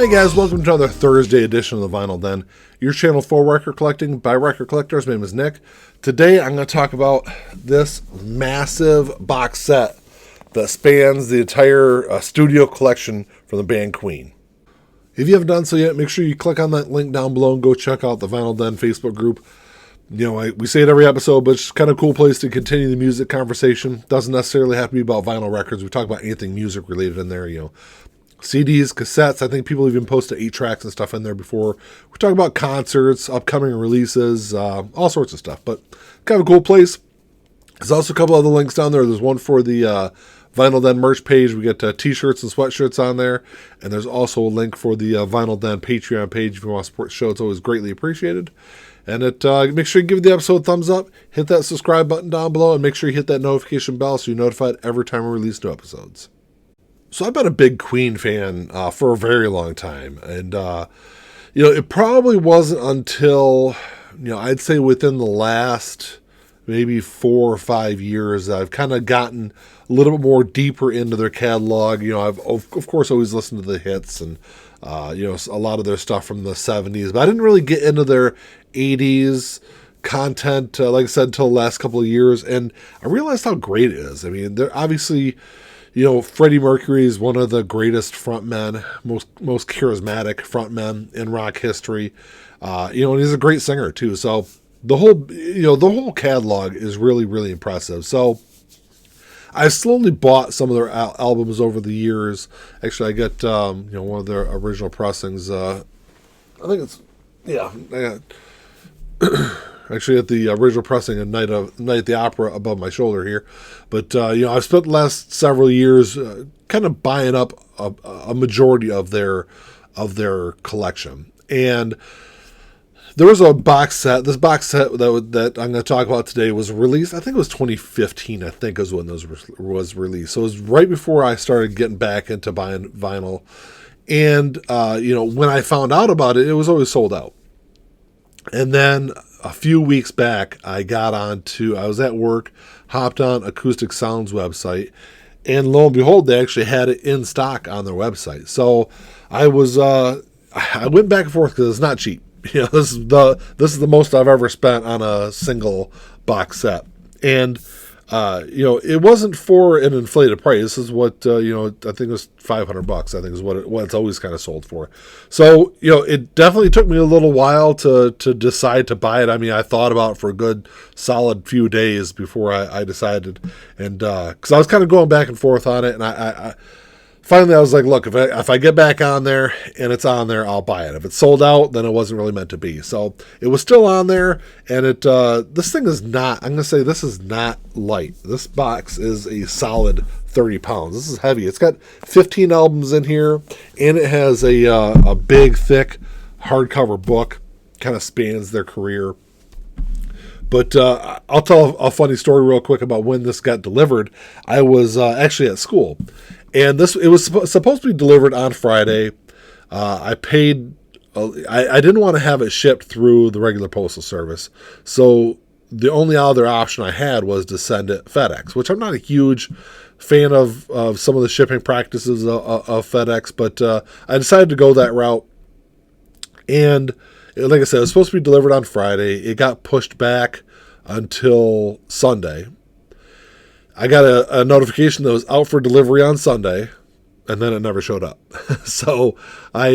Hey guys, welcome to another Thursday edition of the Vinyl Den, your channel for record collecting by record collectors. My name is Nick. Today I'm going to talk about this massive box set that spans the entire studio collection from the band Queen. If you haven't done so yet, make sure you click on that link down below and go check out the Vinyl Den Facebook group. You know, we say it every episode, but it's kind of a cool place to continue the music conversation. Doesn't necessarily have to be about vinyl records. We talk about anything music related in there, CDs, cassettes. I think people even posted 8-tracks and stuff in there before. We talk about concerts, upcoming releases, all sorts of stuff. But kind of a cool place. There's also a couple other links down there. There's one for the Vinyl Den merch page. We get t-shirts and sweatshirts on there. And there's also a link for the Vinyl Den Patreon page. If you want to support the show, it's always greatly appreciated. And make sure you give the episode a thumbs up, hit that subscribe button down below, and make sure you hit that notification bell so you're notified every time we release new episodes. So I've been a big Queen fan for a very long time. And, it probably wasn't until, I'd say within the last maybe 4 or 5 years, I've kind of gotten a little bit more deeper into their catalog. I've, of course, always listened to the hits and, a lot of their stuff from the 70s. But I didn't really get into their 80s content, like I said, until the last couple of years. And I realized how great it is. I mean, they're obviously... Freddie Mercury is one of the greatest frontmen, most charismatic frontmen in rock history. And he's a great singer too. So the whole catalog is really, really impressive. So I slowly bought some of their albums over the years. Actually, I got, one of their original pressings. I think it's, I got actually at the original pressing of Night at the Opera above my shoulder here. But, I've spent the last several years kind of buying up a majority of their collection. And there was a box set. This box set that I'm going to talk about today was released, I think it was 2015, I think is when this was released. So it was right before I started getting back into buying vinyl. And, when I found out about it, it was always sold out. And then a few weeks back, I was at work, hopped on Acoustic Sound's website, and lo and behold, they actually had it in stock on their website. So I went back and forth because it's not cheap. This is the most I've ever spent on a single box set. And, it wasn't for an inflated price. This is what, I think it was $500, I think is what it's always kind of sold for. So, it definitely took me a little while to decide to buy it. I mean, I thought about it for a good solid few days before I decided. And, cause I was kind of going back and forth on it. And I finally I was like, look, if I get back on there and it's on there, I'll buy it. If it's sold out, then it wasn't really meant to be. So it was still on there, and this thing is not, I'm going to say this is not light. This box is a solid 30 pounds. This is heavy. It's got 15 albums in here, and it has a big, thick hardcover book, kind of spans their career. But I'll tell a funny story real quick about when this got delivered. I was actually at school, and it was supposed to be delivered on Friday. I paid. I didn't want to have it shipped through the regular postal service, so the only other option I had was to send it FedEx, which I'm not a huge fan of some of the shipping practices of FedEx, but I decided to go that route. And like I said, it was supposed to be delivered on Friday. It got pushed back until Sunday. I got a notification that it was out for delivery on Sunday, and then it never showed up. So I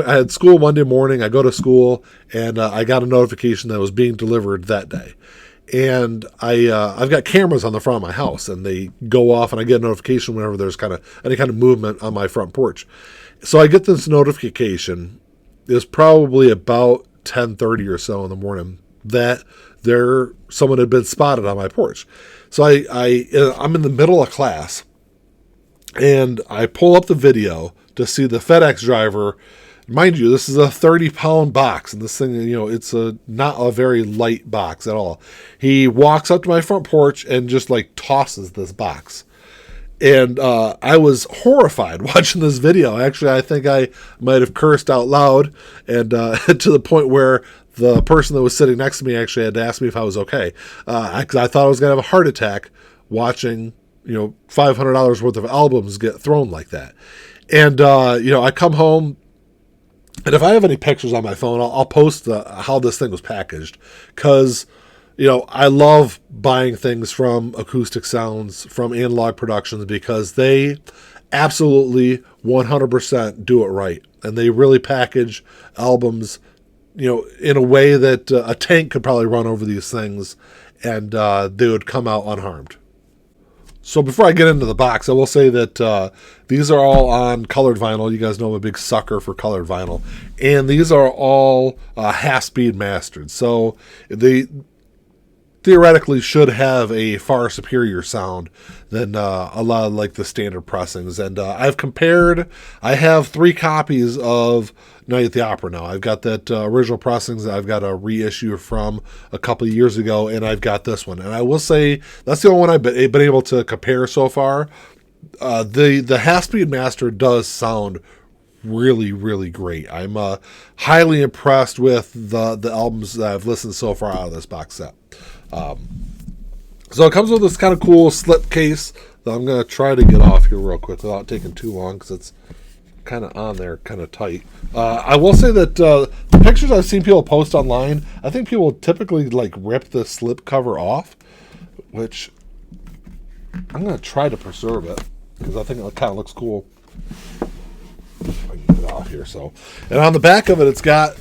had school Monday morning. I go to school, and I got a notification that it was being delivered that day. And I've got cameras on the front of my house, and they go off, and I get a notification whenever there's any kind of movement on my front porch. So I get this notification. It's probably about 10:30 or so in the morning that someone had been spotted on my porch. So I'm in the middle of class, and I pull up the video to see the FedEx driver. Mind you, this is a 30-pound box, and this thing, it's not a very light box at all. He walks up to my front porch and just tosses this box. And I was horrified watching this video. Actually, I think I might have cursed out loud, and to the point where the person that was sitting next to me actually had to ask me if I was okay. I thought I was going to have a heart attack watching, $500 worth of albums get thrown like that. And, I come home, And if I have any pictures on my phone, I'll post how this thing was packaged, because I love buying things from Acoustic Sounds, from Analog Productions, because they absolutely 100% do it right, and they really package albums, in a way that a tank could probably run over these things, and they would come out unharmed. So before I get into the box, I will say that these are all on colored vinyl. You guys know I'm a big sucker for colored vinyl. And these are all half-speed mastered. So they theoretically should have a far superior sound than a lot of like the standard pressings. And I have 3 copies of Night at the Opera now. I've got that original pressings that I've got a reissue from a couple of years ago, and I've got this one. And I will say that's the only one I've been able to compare so far. The half-speed master does sound really, really great. I'm highly impressed with the albums that I've listened so far out of this box set. So it comes with this kind of cool slip case that I'm going to try to get off here real quick without taking too long, because it's kind of on there, kind of tight. I will say that the pictures I've seen people post online, I think people typically like rip the slip cover off, which I'm going to try to preserve it, because I think it kind of looks cool. If I can get it off here. And on the back of it, it's got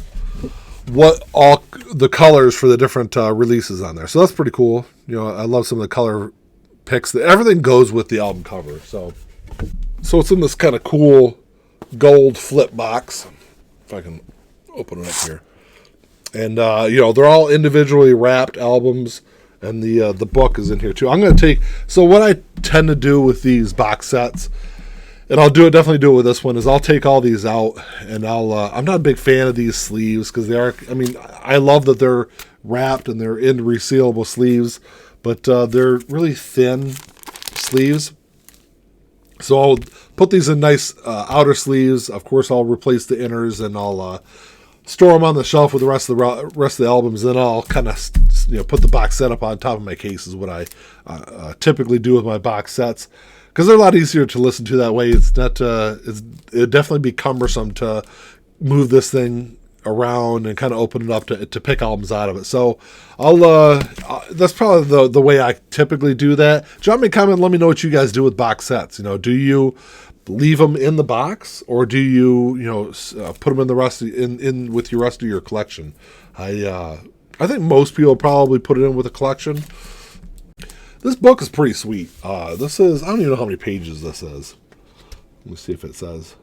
what all the colors for the different releases on there. So that's pretty cool. I love some of the color picks. Everything goes with the album cover. So it's in this kind of cool gold flip box. If I can open it up here. And, they're all individually wrapped albums. And the book is in here too. So what I tend to do with these box sets, and definitely do it with this one, is I'll take all these out, and I'm not a big fan of these sleeves, because I love that they're wrapped and they're in resealable sleeves, but they're really thin sleeves. So I'll put these in nice outer sleeves. Of course, I'll replace the inners, and I'll store them on the shelf with the rest of the albums. Then I'll kind of put the box set up on top of my case, is what I typically do with my box sets, because they're a lot easier to listen to that way. It's not it'd definitely be cumbersome to move this thing around and kind of open it up to pick albums out of it. So that's probably the way I typically do that. Drop me a comment, let me know what you guys do with box sets. Do you leave them in the box, or do you put them in the rest in with your rest of your collection? I think most people probably put it in with a collection. This book is pretty sweet. This is, I don't even know how many pages this is. Let me see if it says.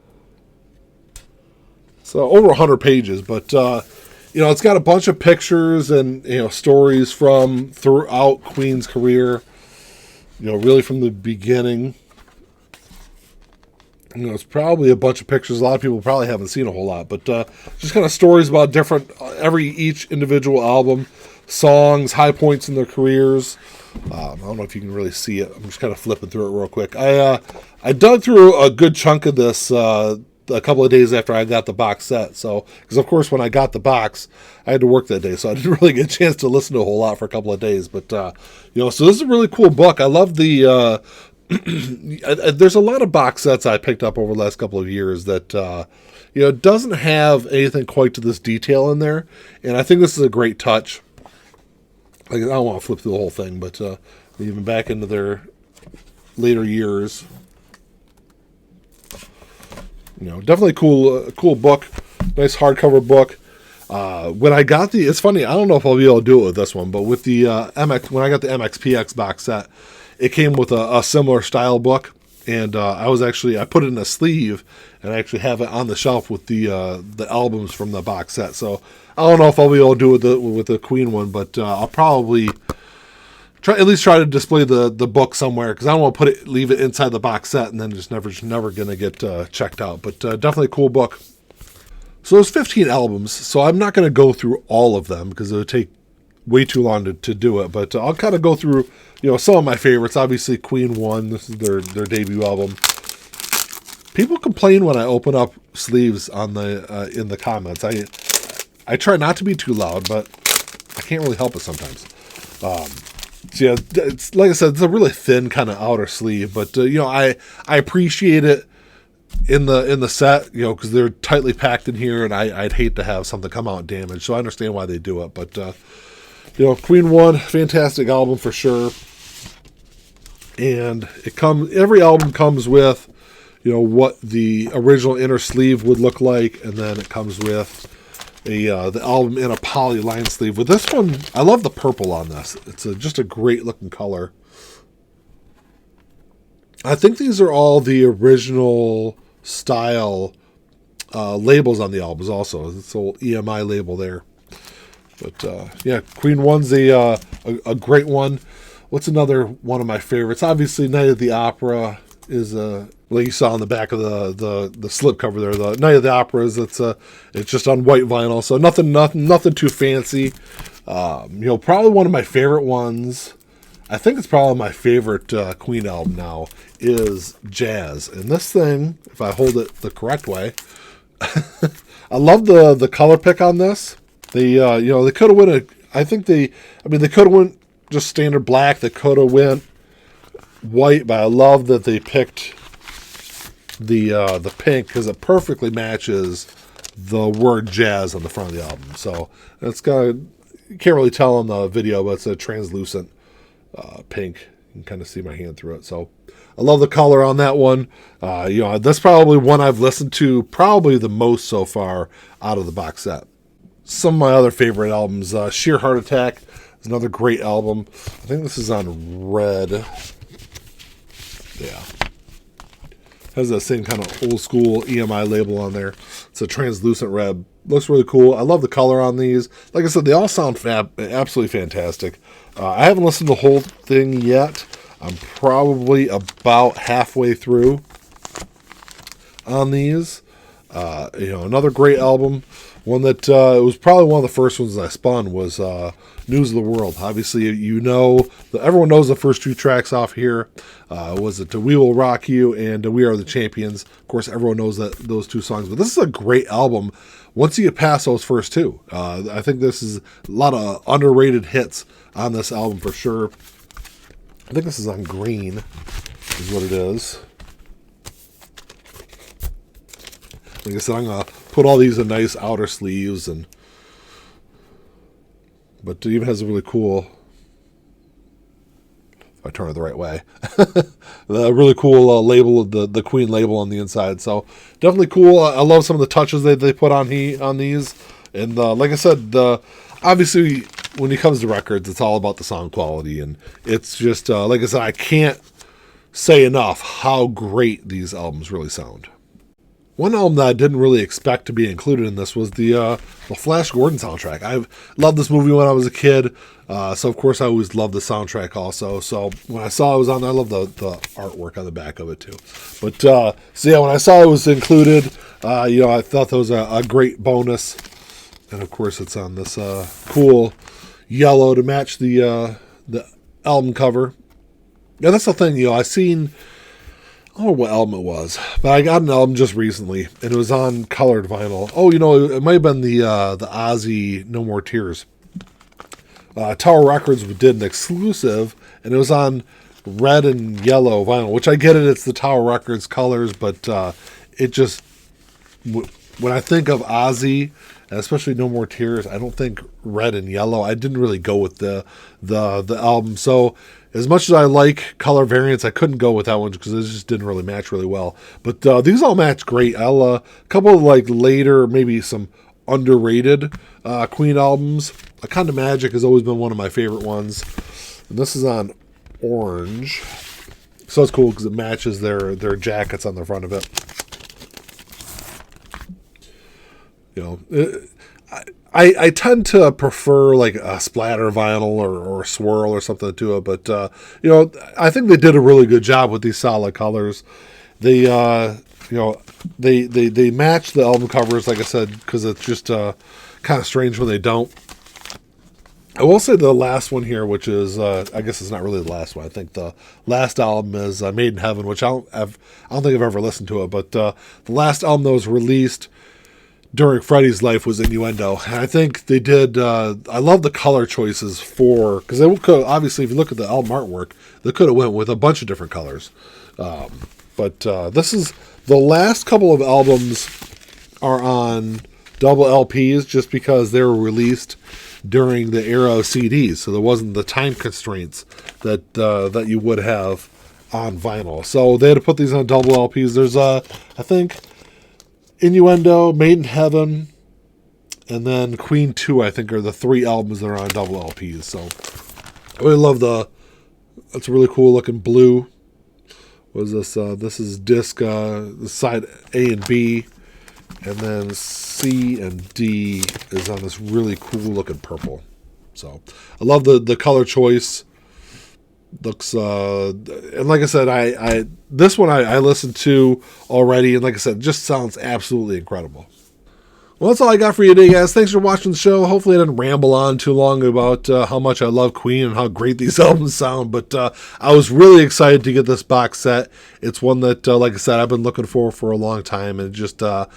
So over 100 pages, but it's got a bunch of pictures and stories from throughout Queen's career. Really from the beginning. It's probably a bunch of pictures. A lot of people probably haven't seen a whole lot, but just kind of stories about each individual album, songs, high points in their careers. I don't know if you can really see it. I'm just kind of flipping through it real quick. I dug through a good chunk of this a couple of days after I got the box set. So, because of course when I got the box, I had to work that day, so I didn't really get a chance to listen to a whole lot for a couple of days. But so this is a really cool book. I love the. There's a lot of box sets I picked up over the last couple of years that doesn't have anything quite to this detail in there, and I think this is a great touch. I don't want to flip through the whole thing, but even back into their later years, definitely cool book, nice hardcover book. When I got it's funny, I don't know if I'll be able to do it with this one, but with the when I got the MXPX box set, it came with a similar style book, and I put it in a sleeve, and I actually have it on the shelf with the albums from the box set. So I don't know if I'll be able to do it with the Queen one, but I'll probably try to display the book somewhere, because I don't want to leave it inside the box set and then just never gonna get checked out. But definitely a cool book. So there's 15 albums, so I'm not going to go through all of them because it would take way too long to do it. But I'll kind of go through, some of my favorites. Obviously, Queen 1, this is their debut album. People complain when I open up sleeves on in the comments. I try not to be too loud, but I can't really help it sometimes. So yeah, it's like I said, it's a really thin kind of outer sleeve, but I appreciate it in the set, because they're tightly packed in here, and I'd hate to have something come out damaged. So I understand why they do it. But Queen One, fantastic album for sure. And every album comes with, what the original inner sleeve would look like, and then it comes with the album in a poly line sleeve. With this one, I love the purple on this. It's just a great looking color. I think these are all the original style labels on the albums also. It's the old EMI label there. But Queen One's a great one. What's another one of my favorites? Obviously, Night of the Opera is like you saw on the back of the slipcover there. The Night of the Opera is it's just on white vinyl, so nothing too fancy. Probably one of my favorite ones. I think it's probably my favorite Queen album now is Jazz. And this thing, if I hold it the correct way, I love the color pick on this. They could have went they could have went just standard black. They could have went white, but I love that they picked the pink because it perfectly matches the word jazz on the front of the album. So it's you can't really tell on the video, but it's a translucent pink. You can kind of see my hand through it. So I love the color on that one. That's probably one I've listened to probably the most so far out of the box set. Some of my other favorite albums, Sheer Heart Attack is another great album. I think this is on red. Yeah. Has that same kind of old school EMI label on there. It's a translucent red. Looks really cool. I love the color on these. Like I said, they all sound absolutely fantastic. I haven't listened to the whole thing yet. I'm probably about halfway through on these. Another great album. One that it was probably one of the first ones I spun was News of the World. Obviously, everyone knows the first two tracks off here. Was it We Will Rock You and We Are the Champions? Of course, everyone knows those two songs. But this is a great album once you get past those first two. I think this is a lot of underrated hits on this album for sure. I think this is on green is what it is. Like I said, I'm going to put all these in nice outer sleeves, but it even has a really cool, if I turn it the right way, the really cool label, the Queen label on the inside. So definitely cool. I love some of the touches they put on these. And like I said, obviously when it comes to records, it's all about the sound quality. And it's just, like I said, I can't say enough how great these albums really sound. One album that I didn't really expect to be included in this was the Flash Gordon soundtrack. I loved this movie when I was a kid, so of course I always loved the soundtrack also. So when I saw it was on there, I love the artwork on the back of it too. But when I saw it was included, I thought that was a great bonus. And of course it's on this cool yellow to match the album cover. Yeah, that's the thing, I don't know what album it was, but I got an album just recently, and it was on colored vinyl. Oh, it might have been the Ozzy No More Tears. Tower Records did an exclusive, and it was on red and yellow vinyl, which I get it, it's the Tower Records colors, but it just, when I think of Ozzy, and especially No More Tears, I don't think red and yellow. I didn't really go with the album, so as much as I like color variants, I couldn't go with that one because it just didn't really match really well. But these all match great. A couple of later, maybe some underrated Queen albums. A Kind of Magic has always been one of my favorite ones. And this is on orange. So it's cool because it matches their jackets on the front of it. I tend to prefer a splatter vinyl or a swirl or something to it, but I think they did a really good job with these solid colors. They they match the album covers, like I said, because it's just kind of strange when they don't. I will say the last one here, which is I guess it's not really the last one. I think the last album is Made in Heaven, which I don't think I've ever listened to it, but the last album that was released during Freddie's life was Innuendo. And I think they did, I love the color choices because they could, obviously, if you look at the album artwork, they could have went with a bunch of different colors. But this is the last couple of albums are on double LPs just because they were released during the era of CDs, so there wasn't the time constraints that you would have on vinyl. So they had to put these on double LPs. There's I think Innuendo, Made in Heaven, and then Queen 2, I think, are the 3 albums that are on double LPs. So I really love it's a really cool looking blue. What is this? This is disc side A and B, and then C and D is on this really cool looking purple. So I love the color choice. Looks and like I said, I this one I listened to already, and like I said, it just sounds absolutely incredible. Well, that's all I got for you today, guys. Thanks for watching the show. Hopefully I didn't ramble on too long about how much I love Queen and how great these albums sound, but I was really excited to get this box set. It's one that, like I said, I've been looking for a long time, and just, the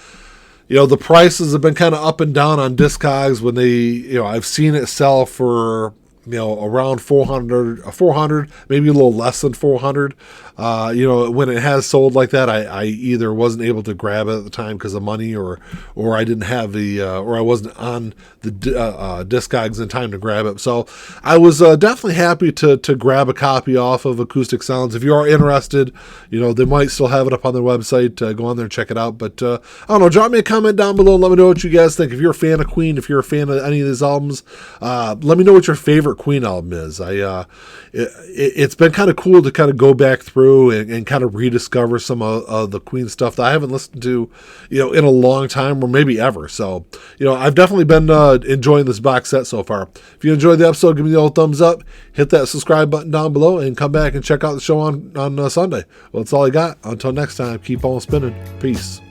prices have been kind of up and down on Discogs when they, I've seen it sell for, around 400, maybe a little less than 400. When it has sold like that, I either wasn't able to grab it at the time because of money, or I didn't have or I wasn't on the Discogs in time to grab it. So I was definitely happy to grab a copy off of Acoustic Sounds. If you are interested, they might still have it up on their website. Go on there and check it out. But I don't know, drop me a comment down below and let me know what you guys think. If you're a fan of Queen, if you're a fan of any of these albums, let me know what your favorite Queen album is. It's been kind of cool to kind of go back through and kind of rediscover some of the Queen stuff that I haven't listened to, in a long time, or maybe ever. So, I've definitely been enjoying this box set so far. If you enjoyed the episode, give me the old thumbs up, hit that subscribe button down below, and come back and check out the show on Sunday. Well, that's all I got. Until next time, keep on spinning. Peace.